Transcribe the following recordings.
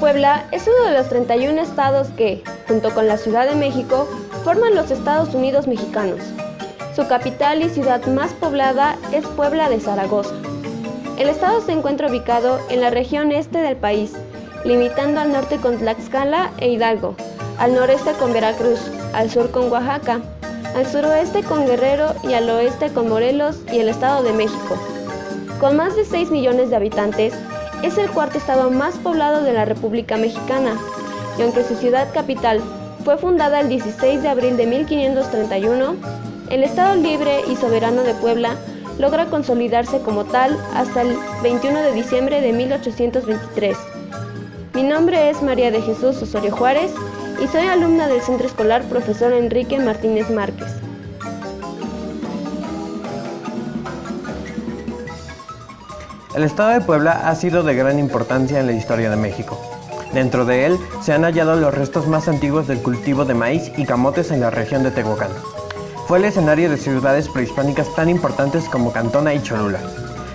Puebla es uno de los 31 estados que, junto con la Ciudad de México, forman los Estados Unidos mexicanos. Su capital y ciudad más poblada es Puebla de Zaragoza. El estado se encuentra ubicado en la región este del país, limitando al norte con Tlaxcala e Hidalgo, al noreste con Veracruz, al sur con Oaxaca, al suroeste con Guerrero y al oeste con Morelos y el Estado de México. Con más de 6 millones de habitantes, es el cuarto estado más poblado de la República Mexicana, y aunque su ciudad capital fue fundada el 16 de abril de 1531, el Estado Libre y Soberano de Puebla logra consolidarse como tal hasta el 21 de diciembre de 1823. Mi nombre es María de Jesús Osorio Juárez y soy alumna del Centro Escolar Profesor Enrique Martínez Márquez. El estado de Puebla ha sido de gran importancia en la historia de México. Dentro de él se han hallado los restos más antiguos del cultivo de maíz y camotes en la región de Tehuacán. Fue el escenario de ciudades prehispánicas tan importantes como Cantona y Cholula.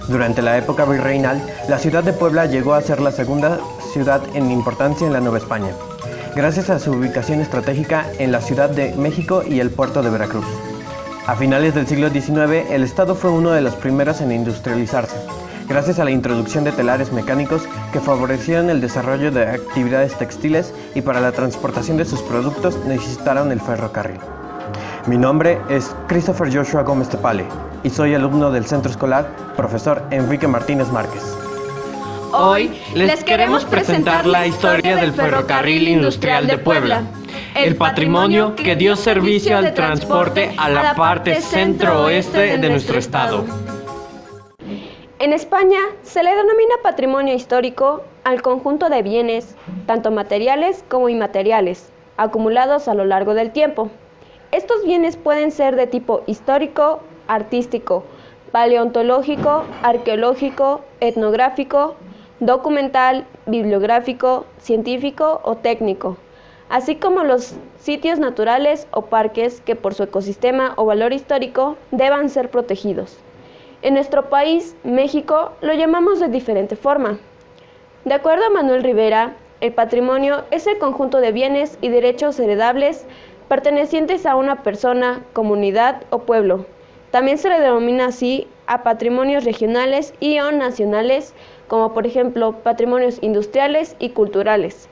Durante la época virreinal, la ciudad de Puebla llegó a ser la segunda ciudad en importancia en la Nueva España, gracias a su ubicación estratégica en la Ciudad de México y el puerto de Veracruz. A finales del siglo XIX, el estado fue uno de los primeros en industrializarse, gracias a la introducción de telares mecánicos que favorecieron el desarrollo de actividades textiles y para la transportación de sus productos necesitaron el ferrocarril. Mi nombre es Christopher Joshua Gómez Tepale y soy alumno del Centro Escolar Profesor Enrique Martínez Márquez. Hoy les queremos presentar la historia del Ferrocarril Industrial de Puebla, el patrimonio que dio servicio al transporte a la parte centro-oeste de nuestro estado. En España se le denomina patrimonio histórico al conjunto de bienes, tanto materiales como inmateriales, acumulados a lo largo del tiempo. Estos bienes pueden ser de tipo histórico, artístico, paleontológico, arqueológico, etnográfico, documental, bibliográfico, científico o técnico, así como los sitios naturales o parques que por su ecosistema o valor histórico deban ser protegidos. En nuestro país, México, lo llamamos de diferente forma. De acuerdo a Manuel Rivera, el patrimonio es el conjunto de bienes y derechos heredables pertenecientes a una persona, comunidad o pueblo. También se le denomina así a patrimonios regionales y o nacionales, como por ejemplo patrimonios industriales y culturales.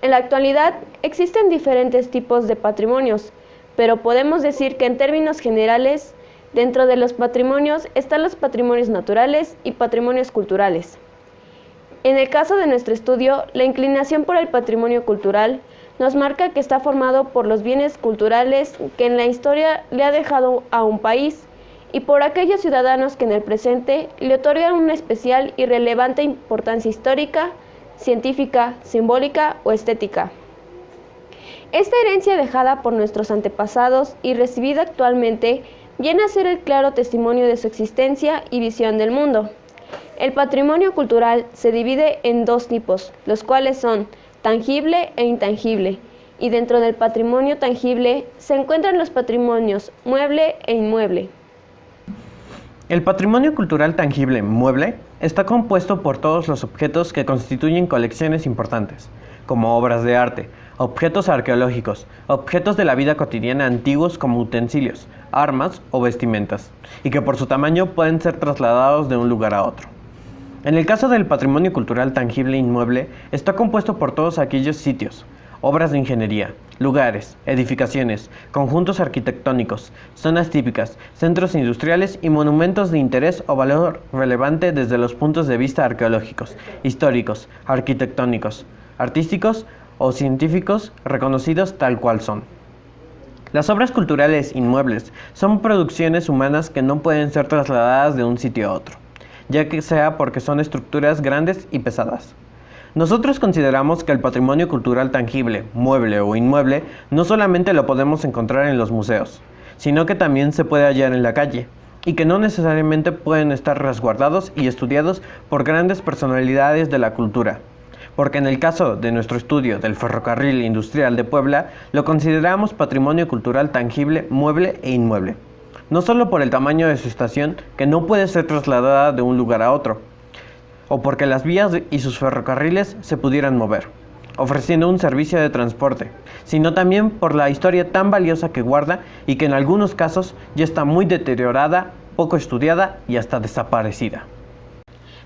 En la actualidad existen diferentes tipos de patrimonios, pero podemos decir que en términos generales, dentro de los patrimonios están los patrimonios naturales y patrimonios culturales. En el caso de nuestro estudio, la inclinación por el patrimonio cultural nos marca que está formado por los bienes culturales que en la historia le ha dejado a un país y por aquellos ciudadanos que en el presente le otorgan una especial y relevante importancia histórica, científica, simbólica o estética. Esta herencia dejada por nuestros antepasados y recibida actualmente viene a ser el claro testimonio de su existencia y visión del mundo. El patrimonio cultural se divide en dos tipos, los cuales son tangible e intangible, y dentro del patrimonio tangible se encuentran los patrimonios mueble e inmueble. El patrimonio cultural tangible mueble está compuesto por todos los objetos que constituyen colecciones importantes, como obras de arte, objetos arqueológicos, objetos de la vida cotidiana antiguos como utensilios, armas o vestimentas, y que por su tamaño pueden ser trasladados de un lugar a otro. En el caso del patrimonio cultural tangible inmueble, está compuesto por todos aquellos sitios, obras de ingeniería, lugares, edificaciones, conjuntos arquitectónicos, zonas típicas, centros industriales y monumentos de interés o valor relevante desde los puntos de vista arqueológicos, históricos, arquitectónicos, artísticos o científicos reconocidos tal cual son. Las obras culturales inmuebles son producciones humanas que no pueden ser trasladadas de un sitio a otro, ya que sea porque son estructuras grandes y pesadas. Nosotros consideramos que el patrimonio cultural tangible, mueble o inmueble, no solamente lo podemos encontrar en los museos, sino que también se puede hallar en la calle, y que no necesariamente pueden estar resguardados y estudiados por grandes personalidades de la cultura. Porque en el caso de nuestro estudio del Ferrocarril Industrial de Puebla, lo consideramos patrimonio cultural tangible, mueble e inmueble. No solo por el tamaño de su estación, que no puede ser trasladada de un lugar a otro, o porque las vías y sus ferrocarriles se pudieran mover, ofreciendo un servicio de transporte, sino también por la historia tan valiosa que guarda y que en algunos casos ya está muy deteriorada, poco estudiada y hasta desaparecida.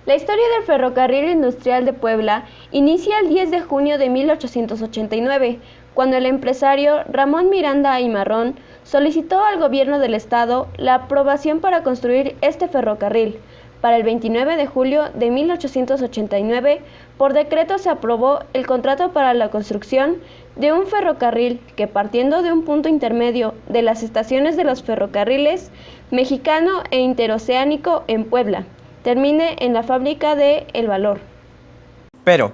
La historia del Ferrocarril Industrial de Puebla inicia el 10 de junio de 1889, cuando el empresario Ramón Miranda Aymarrón solicitó al gobierno del estado la aprobación para construir este ferrocarril. Para el 29 de julio de 1889, por decreto se aprobó el contrato para la construcción de un ferrocarril que, partiendo de un punto intermedio de las estaciones de los ferrocarriles mexicano e interoceánico en Puebla, termine en la fábrica de El Valor. Pero,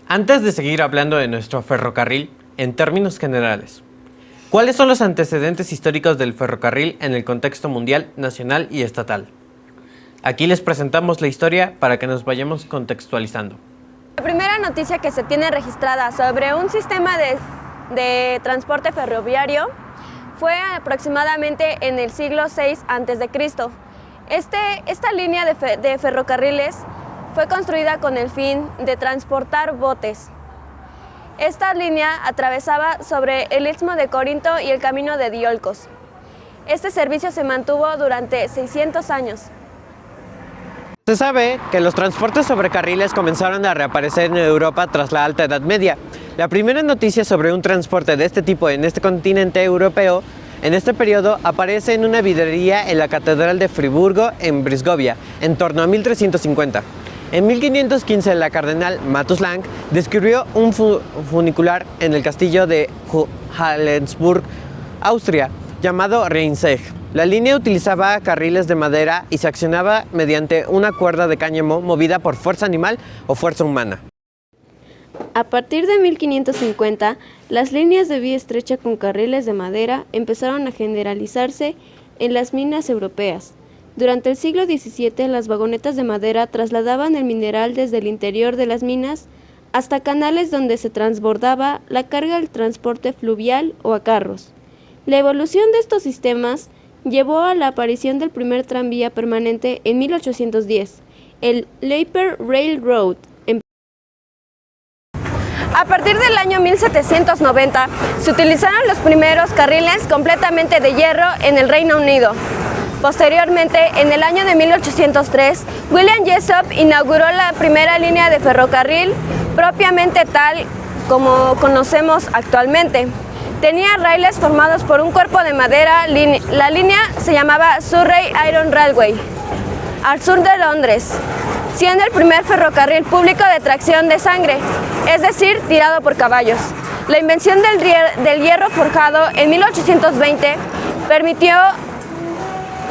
antes de seguir hablando de nuestro ferrocarril, en términos generales, ¿cuáles son los antecedentes históricos del ferrocarril en el contexto mundial, nacional y estatal? Aquí les presentamos la historia para que nos vayamos contextualizando. La primera noticia que se tiene registrada sobre un sistema de transporte ferroviario fue aproximadamente en el siglo VI a.C. Esta línea de ferrocarriles fue construida con el fin de transportar botes. Esta línea atravesaba sobre el Istmo de Corinto y el Camino de Diolcos. Este servicio se mantuvo durante 600 años. Se sabe que los transportes sobre carriles comenzaron a reaparecer en Europa tras la Alta Edad Media. La primera noticia sobre un transporte de este tipo en este continente europeo, en este periodo, aparece en una vidrería en la Catedral de Friburgo, en Brisgovia, en torno a 1350. En 1515, la cardenal Matus Lang descubrió un funicular en el castillo de Halensburg, Austria, llamado Rheinsegg. La línea utilizaba carriles de madera y se accionaba mediante una cuerda de cáñamo movida por fuerza animal o fuerza humana. A partir de 1550, las líneas de vía estrecha con carriles de madera empezaron a generalizarse en las minas europeas. Durante el siglo XVII, las vagonetas de madera trasladaban el mineral desde el interior de las minas hasta canales donde se transbordaba la carga del transporte fluvial o a carros. La evolución de estos sistemas llevó a la aparición del primer tranvía permanente en 1810, el Leiper Railroad. A partir del año 1790, se utilizaron los primeros carriles completamente de hierro en el Reino Unido. Posteriormente, en el año de 1803, William Jessop inauguró la primera línea de ferrocarril propiamente tal como conocemos actualmente. Tenía raíles formados por un cuerpo de madera. La línea se llamaba Surrey Iron Railway, al sur de Londres, siendo el primer ferrocarril público de tracción de sangre, es decir, tirado por caballos. La invención del hierro forjado en 1820 permitió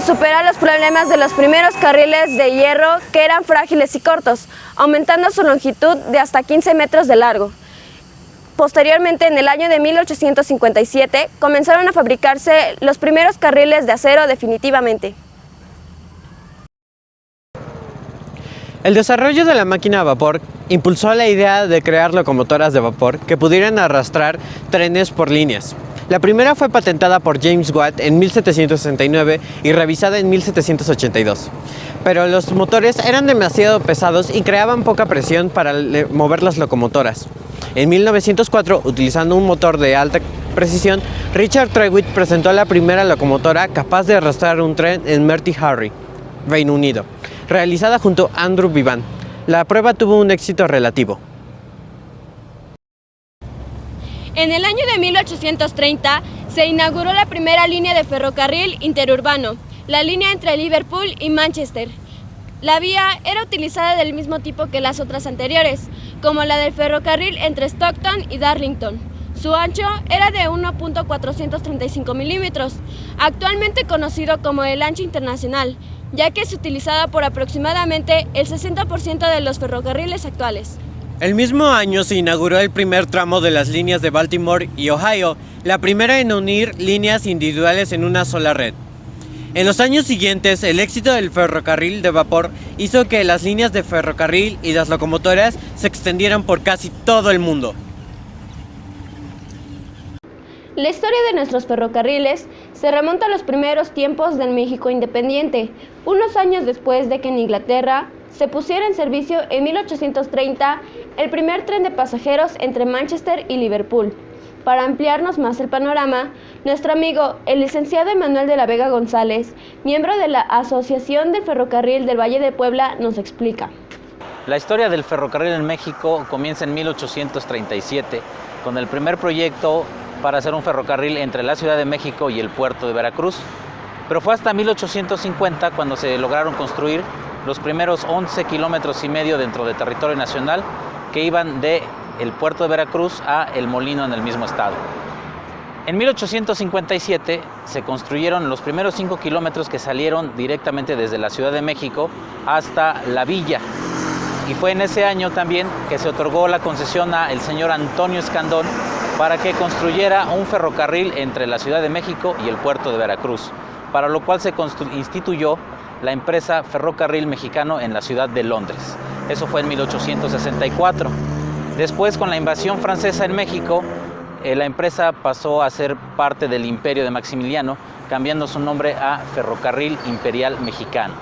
superar los problemas de los primeros carriles de hierro, que eran frágiles y cortos, aumentando su longitud de hasta 15 metros de largo. Posteriormente, en el año de 1857, comenzaron a fabricarse los primeros carriles de acero definitivamente. El desarrollo de la máquina a vapor impulsó la idea de crear locomotoras de vapor que pudieran arrastrar trenes por líneas. La primera fue patentada por James Watt en 1769 y revisada en 1782. Pero los motores eran demasiado pesados y creaban poca presión para mover las locomotoras. En 1904, utilizando un motor de alta precisión, Richard Trewhitt presentó la primera locomotora capaz de arrastrar un tren en Merthyr Harry, Reino Unido, realizada junto a Andrew Bevan. La prueba tuvo un éxito relativo. En el año de 1830 se inauguró la primera línea de ferrocarril interurbano, la línea entre Liverpool y Manchester. La vía era utilizada del mismo tipo que las otras anteriores, como la del ferrocarril entre Stockton y Darlington. Su ancho era de 1.435 milímetros, actualmente conocido como el ancho internacional, ya que es utilizado por aproximadamente el 60% de los ferrocarriles actuales. El mismo año se inauguró el primer tramo de las líneas de Baltimore y Ohio, la primera en unir líneas individuales en una sola red. En los años siguientes, el éxito del ferrocarril de vapor hizo que las líneas de ferrocarril y las locomotoras se extendieran por casi todo el mundo. La historia de nuestros ferrocarriles se remonta a los primeros tiempos del México independiente, unos años después de que en Inglaterra se pusiera en servicio en 1830 el primer tren de pasajeros entre Manchester y Liverpool. Para ampliarnos más el panorama, nuestro amigo, el licenciado Emanuel de la Vega González, miembro de la Asociación del Ferrocarril del Valle de Puebla, nos explica. La historia del ferrocarril en México comienza en 1837 con el primer proyecto para hacer un ferrocarril entre la Ciudad de México y el puerto de Veracruz. Pero fue hasta 1850 cuando se lograron construir los primeros 11 kilómetros y medio dentro de territorio nacional que iban de el puerto de Veracruz a El Molino en el mismo estado. En 1857 se construyeron los primeros 5 kilómetros que salieron directamente desde la Ciudad de México hasta La Villa. Y fue en ese año también que se otorgó la concesión al señor Antonio Escandón para que construyera un ferrocarril entre la Ciudad de México y el puerto de Veracruz, para lo cual se instituyó la empresa Ferrocarril Mexicano en la ciudad de Londres. Eso fue en 1864. Después, con la invasión francesa en México, la empresa pasó a ser parte del Imperio de Maximiliano, cambiando su nombre a Ferrocarril Imperial Mexicano.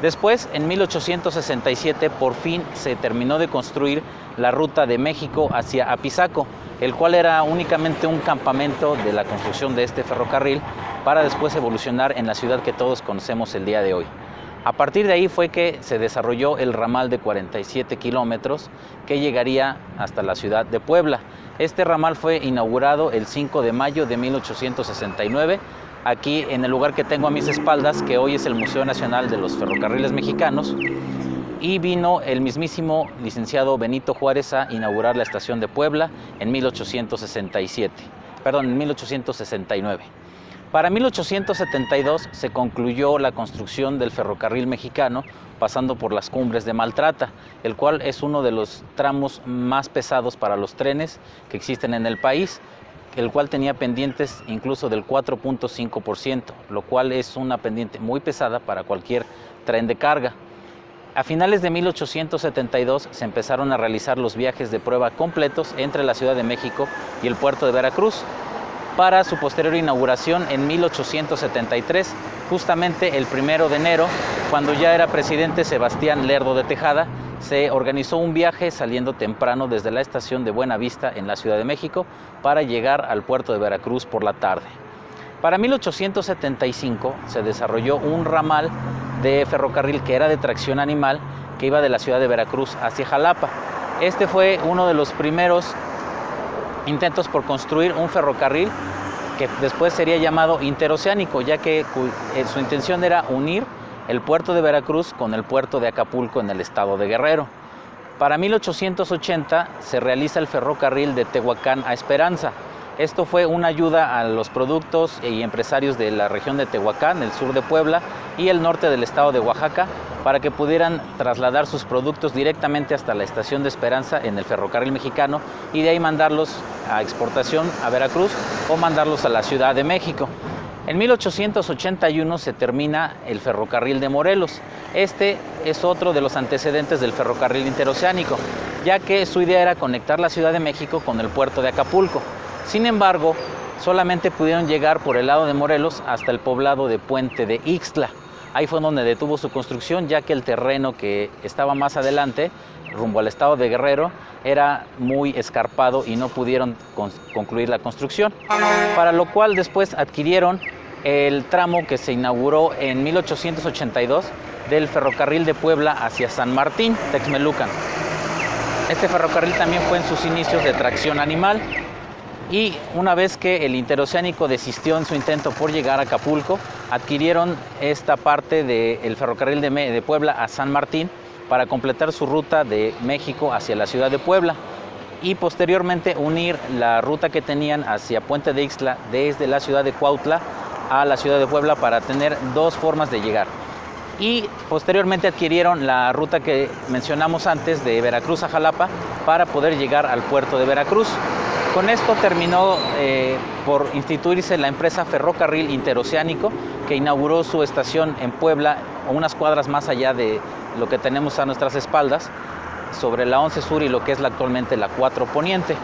Después, en 1867, por fin se terminó de construir la ruta de México hacia Apizaco, el cual era únicamente un campamento de la construcción de este ferrocarril para después evolucionar en la ciudad que todos conocemos el día de hoy. A partir de ahí fue que se desarrolló el ramal de 47 kilómetros que llegaría hasta la ciudad de Puebla. Este ramal fue inaugurado el 5 de mayo de 1869, aquí en el lugar que tengo a mis espaldas, que hoy es el Museo Nacional de los Ferrocarriles Mexicanos, y vino el mismísimo licenciado Benito Juárez a inaugurar la estación de Puebla en 1869. Para 1872 se concluyó la construcción del ferrocarril mexicano pasando por las Cumbres de Maltrata, el cual es uno de los tramos más pesados para los trenes que existen en el país, el cual tenía pendientes incluso del 4.5%, lo cual es una pendiente muy pesada para cualquier tren de carga. A finales de 1872 se empezaron a realizar los viajes de prueba completos entre la Ciudad de México y el puerto de Veracruz, para su posterior inauguración en 1873, justamente el 1 de enero, cuando ya era presidente Sebastián Lerdo de Tejada, se organizó un viaje saliendo temprano desde la estación de Buenavista en la Ciudad de México para llegar al puerto de Veracruz por la tarde. Para 1875 se desarrolló un ramal de ferrocarril que era de tracción animal que iba de la ciudad de Veracruz hacia Jalapa. Este fue uno de los primeros intentos por construir un ferrocarril que después sería llamado interoceánico, ya que su intención era unir el puerto de Veracruz con el puerto de Acapulco en el estado de Guerrero. Para 1880 se realiza el ferrocarril de Tehuacán a Esperanza. Esto fue una ayuda a los productos y empresarios de la región de Tehuacán, el sur de Puebla y el norte del estado de Oaxaca, para que pudieran trasladar sus productos directamente hasta la estación de Esperanza en el ferrocarril mexicano y de ahí mandarlos a exportación a Veracruz o mandarlos a la Ciudad de México. En 1881 se termina el ferrocarril de Morelos. Este es otro de los antecedentes del ferrocarril interoceánico, ya que su idea era conectar la Ciudad de México con el puerto de Acapulco. Sin embargo, solamente pudieron llegar por el lado de Morelos hasta el poblado de Puente de Ixtla. Ahí fue donde detuvo su construcción, ya que el terreno que estaba más adelante, rumbo al estado de Guerrero, era muy escarpado y no pudieron concluir la construcción. Para lo cual después adquirieron el tramo que se inauguró en 1882 del ferrocarril de Puebla hacia San Martín, Texmelucan. Este ferrocarril también fue en sus inicios de tracción animal. Y una vez que el interoceánico desistió en su intento por llegar a Acapulco, adquirieron esta parte del ferrocarril de Puebla a San Martín para completar su ruta de México hacia la ciudad de Puebla y posteriormente unir la ruta que tenían hacia Puente de Ixtla desde la ciudad de Cuautla a la ciudad de Puebla para tener dos formas de llegar. Y posteriormente adquirieron la ruta que mencionamos antes de Veracruz a Jalapa para poder llegar al puerto de Veracruz. Con esto terminó por instituirse la empresa Ferrocarril Interoceánico, que inauguró su estación en Puebla, unas cuadras más allá de lo que tenemos a nuestras espaldas, sobre la 11 Sur y lo que es actualmente la 4 Poniente.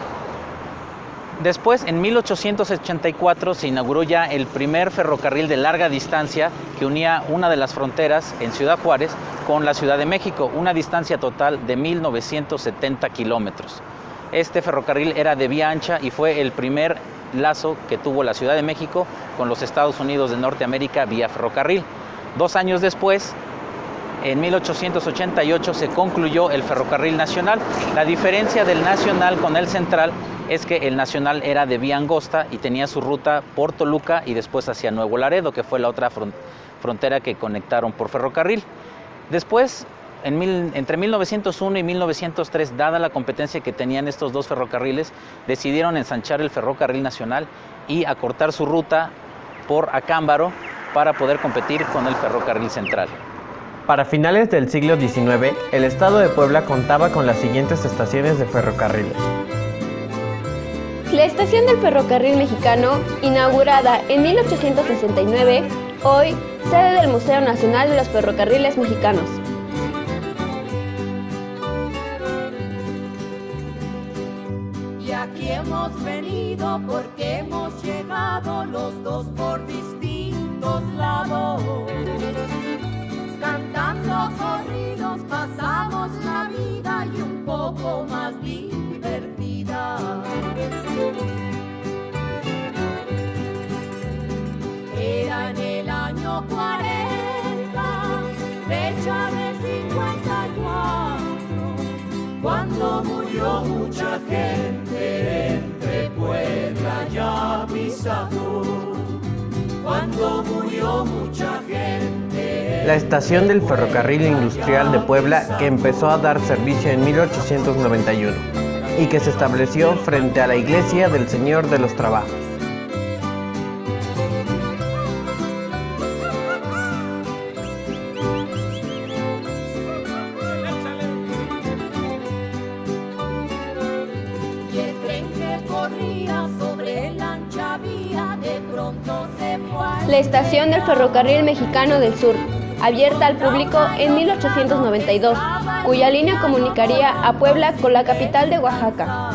Después, en 1884, se inauguró ya el primer ferrocarril de larga distancia que unía una de las fronteras en Ciudad Juárez con la Ciudad de México, una distancia total de 1970 kilómetros. Este ferrocarril era de vía ancha y fue el primer lazo que tuvo la Ciudad de México con los Estados Unidos de Norteamérica vía ferrocarril. 2 años después, en 1888, se concluyó el ferrocarril nacional. La diferencia del nacional con el central es que el nacional era de vía angosta y tenía su ruta por Toluca y después hacia Nuevo Laredo, que fue la otra frontera que conectaron por ferrocarril. Después, entre 1901 y 1903, dada la competencia que tenían estos dos ferrocarriles, decidieron ensanchar el ferrocarril nacional y acortar su ruta por Acámbaro para poder competir con el ferrocarril central. Para finales del siglo XIX, el estado de Puebla contaba con las siguientes estaciones de ferrocarriles. La estación del ferrocarril mexicano, inaugurada en 1869, hoy sede del Museo Nacional de los Ferrocarriles Mexicanos. Y aquí hemos venido porque hemos llegado los dos por distintos lados. Cantando corridos pasamos la vida y un poco más divertida. Era en el año 40, fecha de 54, cuando murió mucha gente entre Puebla y Avisador. Cuando murió mucha gente. La estación del Ferrocarril Industrial de Puebla, que empezó a dar servicio en 1891 y que se estableció frente a la iglesia del Señor de los Trabajos. Y el tren que corría sobre la ancha vía de pronto se fue. La estación del Ferrocarril Mexicano del Sur, abierta al público en 1892, cuya línea comunicaría a Puebla con la capital de Oaxaca.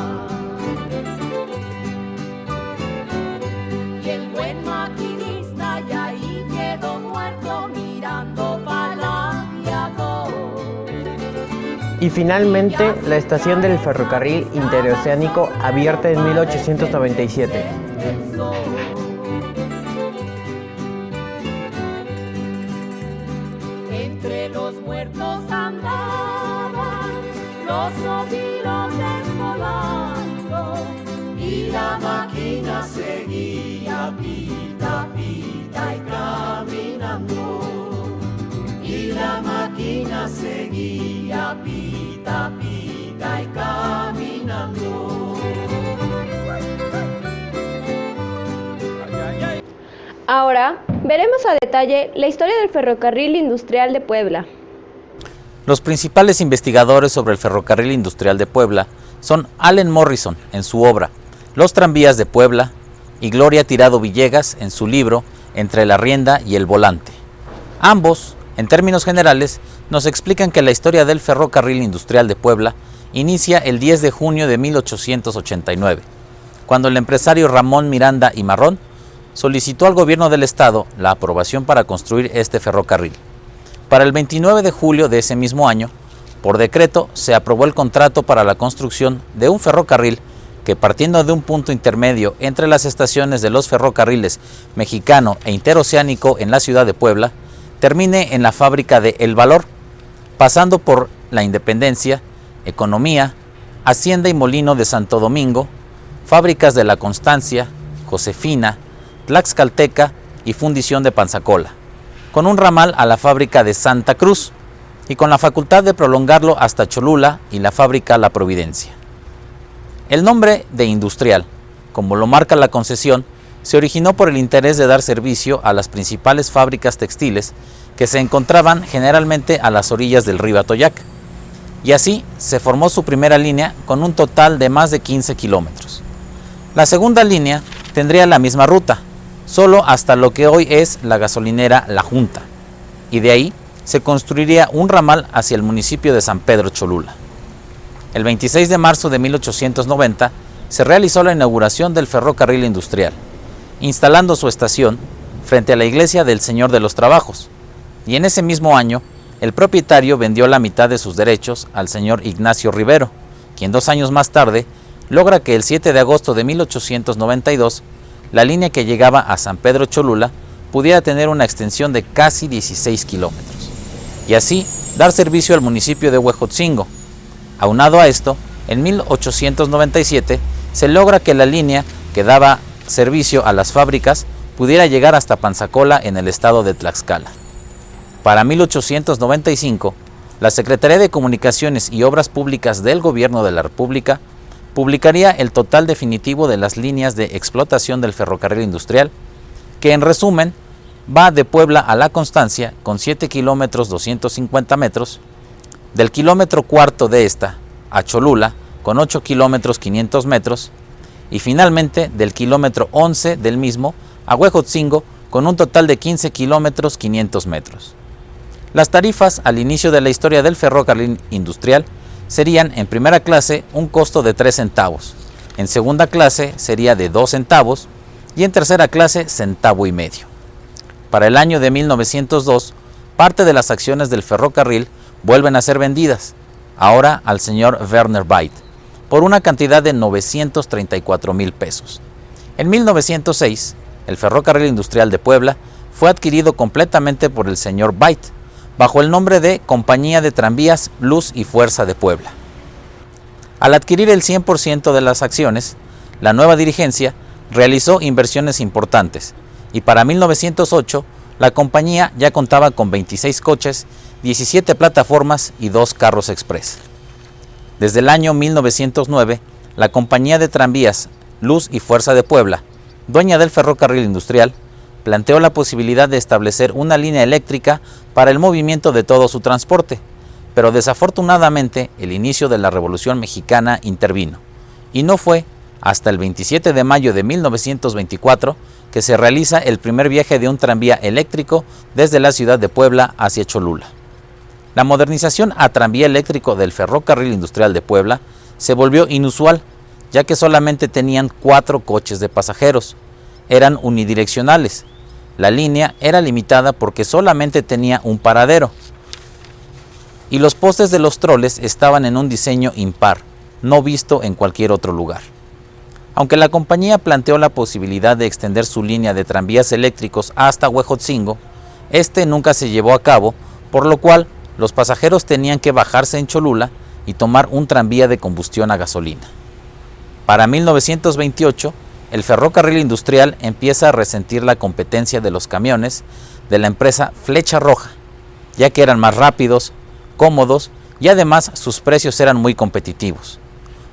Y el buen maquinista ya ahí quedó muerto mirando para aviador. Y finalmente, la estación del Ferrocarril Interoceánico, abierta en 1897. Entre los muertos andaban los ovilos volando y la máquina seguía pita, pita y caminando. Y la máquina seguía pita, pita y caminando. Ahora veremos a detalle la historia del Ferrocarril Industrial de Puebla. Los principales investigadores sobre el ferrocarril industrial de Puebla son Allen Morrison en su obra Los tranvías de Puebla y Gloria Tirado Villegas en su libro Entre la rienda y el volante. Ambos, en términos generales, nos explican que la historia del ferrocarril industrial de Puebla inicia el 10 de junio de 1889, cuando el empresario Ramón Miranda y Marrón solicitó al gobierno del estado la aprobación para construir este ferrocarril. Para el 29 de julio de ese mismo año, por decreto, se aprobó el contrato para la construcción de un ferrocarril que, partiendo de un punto intermedio entre las estaciones de los ferrocarriles Mexicano e Interoceánico en la ciudad de Puebla, termine en la fábrica de El Valor, pasando por La Independencia, Economía, Hacienda y Molino de Santo Domingo, fábricas de La Constancia, Josefina, Tlaxcalteca y Fundición de Panzacola, con un ramal a la fábrica de Santa Cruz y con la facultad de prolongarlo hasta Cholula y la fábrica La Providencia. El nombre de industrial, como lo marca la concesión, se originó por el interés de dar servicio a las principales fábricas textiles que se encontraban generalmente a las orillas del río Atoyac, y así se formó su primera línea con un total de más de 15 kilómetros. La segunda línea tendría la misma ruta, solo hasta lo que hoy es la gasolinera La Junta, y de ahí se construiría un ramal hacia el municipio de San Pedro Cholula. El 26 de marzo de 1890, se realizó la inauguración del ferrocarril industrial, instalando su estación frente a la iglesia del Señor de los Trabajos, y en ese mismo año el propietario vendió la mitad de sus derechos al señor Ignacio Rivero, quien 2 años más tarde logra que el 7 de agosto de 1892 la línea que llegaba a San Pedro Cholula pudiera tener una extensión de casi 16 kilómetros, y así dar servicio al municipio de Huejotzingo. Aunado a esto, en 1897 se logra que la línea que daba servicio a las fábricas pudiera llegar hasta Panzacola en el estado de Tlaxcala. Para 1895, la Secretaría de Comunicaciones y Obras Públicas del Gobierno de la República publicaría el total definitivo de las líneas de explotación del ferrocarril industrial, que en resumen va de Puebla a La Constancia con 7 kilómetros 250 metros, del kilómetro cuarto de esta a Cholula con 8 kilómetros 500 metros y finalmente del kilómetro 11 del mismo a Huejotzingo con un total de 15 kilómetros 500 metros. Las tarifas al inicio de la historia del ferrocarril industrial serían en primera clase un costo de 3 centavos, en segunda clase sería de 2 centavos y en tercera clase centavo y medio. Para el año de 1902, parte de las acciones del ferrocarril vuelven a ser vendidas, ahora al señor Werner Beit, por una cantidad de 934,000 pesos. En 1906, el ferrocarril industrial de Puebla fue adquirido completamente por el señor Beit, bajo el nombre de Compañía de Tranvías Luz y Fuerza de Puebla. Al adquirir el 100% de las acciones, la nueva dirigencia realizó inversiones importantes y para 1908 la compañía ya contaba con 26 coches, 17 plataformas y 2 carros express. Desde el año 1909, la Compañía de Tranvías Luz y Fuerza de Puebla, dueña del ferrocarril industrial, planteó la posibilidad de establecer una línea eléctrica para el movimiento de todo su transporte, pero desafortunadamente el inicio de la Revolución Mexicana intervino, y no fue hasta el 27 de mayo de 1924 que se realiza el primer viaje de un tranvía eléctrico desde la ciudad de Puebla hacia Cholula. La modernización a tranvía eléctrico del ferrocarril industrial de Puebla se volvió inusual, ya que solamente tenían 4 coches de pasajeros, eran unidireccionales. La línea era limitada porque solamente tenía un paradero y los postes de los troles estaban en un diseño impar, no visto en cualquier otro lugar. Aunque la compañía planteó la posibilidad de extender su línea de tranvías eléctricos hasta Huejotzingo, este nunca se llevó a cabo, por lo cual los pasajeros tenían que bajarse en Cholula y tomar un tranvía de combustión a gasolina. Para 1928, el ferrocarril industrial empieza a resentir la competencia de los camiones de la empresa Flecha Roja, ya que eran más rápidos, cómodos y además sus precios eran muy competitivos,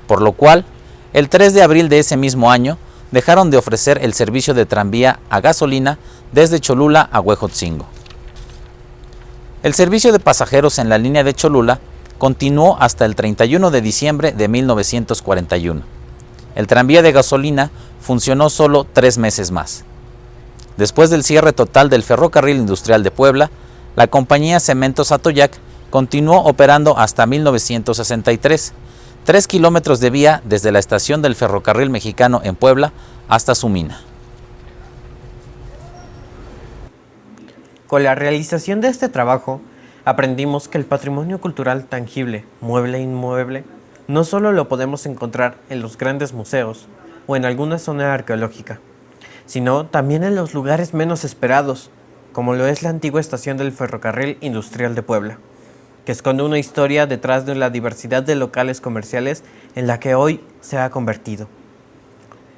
por lo cual el 3 de abril de ese mismo año dejaron de ofrecer el servicio de tranvía a gasolina desde Cholula a Huejotzingo. El servicio de pasajeros en la línea de Cholula continuó hasta el 31 de diciembre de 1941. El tranvía de gasolina funcionó solo 3 meses más. Después del cierre total del ferrocarril industrial de Puebla, la compañía Cementos Atoyac continuó operando hasta 1963, 3 kilómetros de vía desde la estación del ferrocarril mexicano en Puebla hasta su mina. Con la realización de este trabajo, aprendimos que el patrimonio cultural tangible, mueble e inmueble, no solo lo podemos encontrar en los grandes museos o en alguna zona arqueológica, sino también en los lugares menos esperados, como lo es la antigua estación del ferrocarril industrial de Puebla, que esconde una historia detrás de la diversidad de locales comerciales en la que hoy se ha convertido.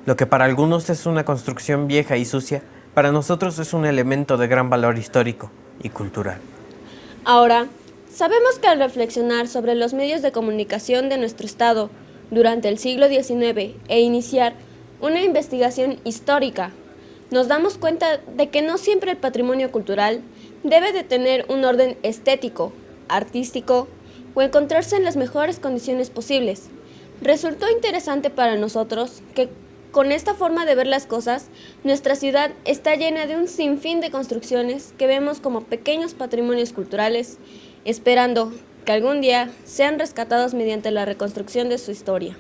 Lo que para algunos es una construcción vieja y sucia, para nosotros es un elemento de gran valor histórico y cultural. Ahora, sabemos que al reflexionar sobre los medios de comunicación de nuestro estado durante el siglo XIX e iniciar una investigación histórica, nos damos cuenta de que no siempre el patrimonio cultural debe de tener un orden estético, artístico o encontrarse en las mejores condiciones posibles. Resultó interesante para nosotros que con esta forma de ver las cosas, nuestra ciudad está llena de un sinfín de construcciones que vemos como pequeños patrimonios culturales, esperando que algún día sean rescatados mediante la reconstrucción de su historia.